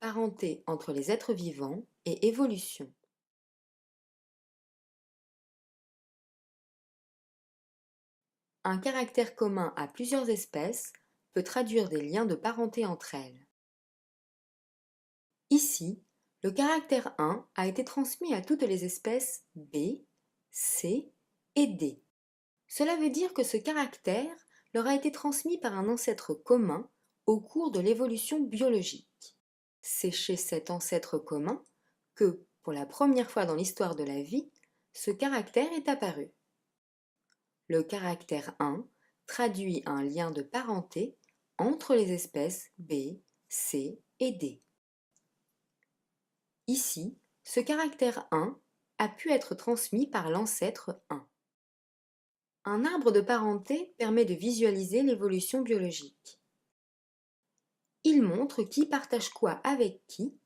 Parenté entre les êtres vivants et évolution. Un caractère commun à plusieurs espèces peut traduire des liens de parenté entre elles. Ici, le caractère 1 a été transmis à toutes les espèces B, C et D. Cela veut dire que ce caractère leur a été transmis par un ancêtre commun au cours de l'évolution biologique. C'est chez cet ancêtre commun que, pour la première fois dans l'histoire de la vie, ce caractère est apparu. Le caractère 1 traduit un lien de parenté entre les espèces B, C et D. Ici, ce caractère 1 a pu être transmis par l'ancêtre 1. Un arbre de parenté permet de visualiser l'évolution biologique. Il montre qui partage quoi avec qui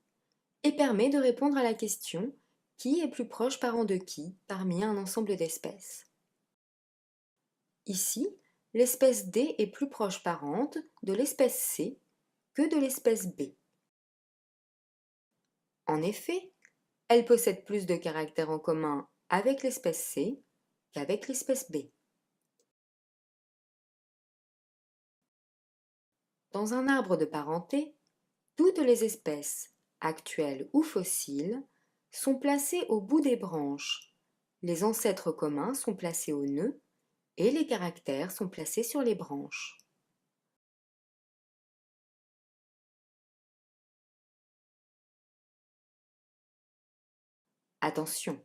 et permet de répondre à la question « Qui est plus proche parent de qui ?» parmi un ensemble d'espèces. Ici, l'espèce D est plus proche parente de l'espèce C que de l'espèce B. En effet, elle possède plus de caractères en commun avec l'espèce C qu'avec l'espèce B. Dans un arbre de parenté, toutes les espèces, actuelles ou fossiles, sont placées au bout des branches. Les ancêtres communs sont placés au nœud et les caractères sont placés sur les branches. Attention,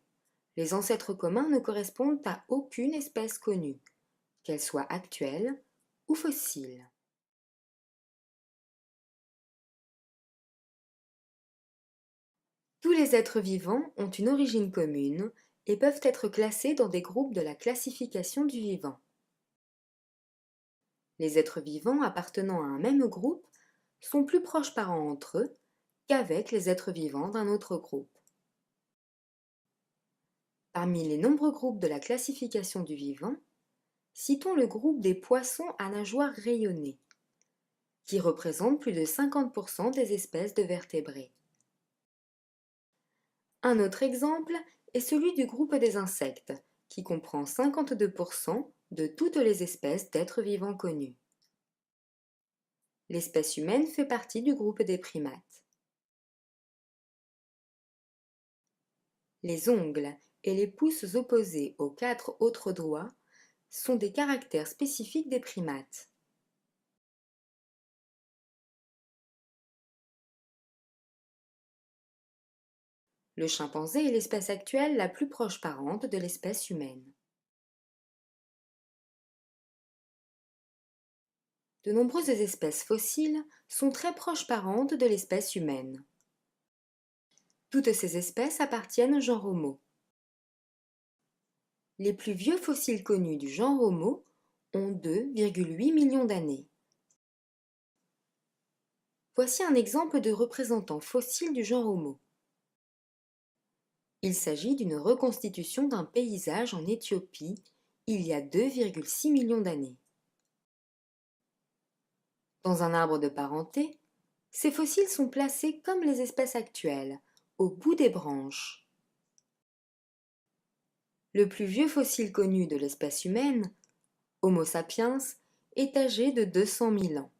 les ancêtres communs ne correspondent à aucune espèce connue, qu'elle soit actuelle ou fossile. Tous les êtres vivants ont une origine commune et peuvent être classés dans des groupes de la classification du vivant. Les êtres vivants appartenant à un même groupe sont plus proches parents entre eux qu'avec les êtres vivants d'un autre groupe. Parmi les nombreux groupes de la classification du vivant, citons le groupe des poissons à nageoires rayonnées, qui représente plus de 50% des espèces de vertébrés. Un autre exemple est celui du groupe des insectes, qui comprend 52% de toutes les espèces d'êtres vivants connues. L'espèce humaine fait partie du groupe des primates. Les ongles et les pouces opposés aux 4 autres doigts sont des caractères spécifiques des primates. Le chimpanzé est l'espèce actuelle la plus proche parente de l'espèce humaine. De nombreuses espèces fossiles sont très proches parentes de l'espèce humaine. Toutes ces espèces appartiennent au genre Homo. Les plus vieux fossiles connus du genre Homo ont 2,8 millions d'années. Voici un exemple de représentant fossile du genre Homo. Il s'agit d'une reconstitution d'un paysage en Éthiopie il y a 2,6 millions d'années. Dans un arbre de parenté, ces fossiles sont placés comme les espèces actuelles, au bout des branches. Le plus vieux fossile connu de l'espèce humaine, Homo sapiens, est âgé de 200 000 ans.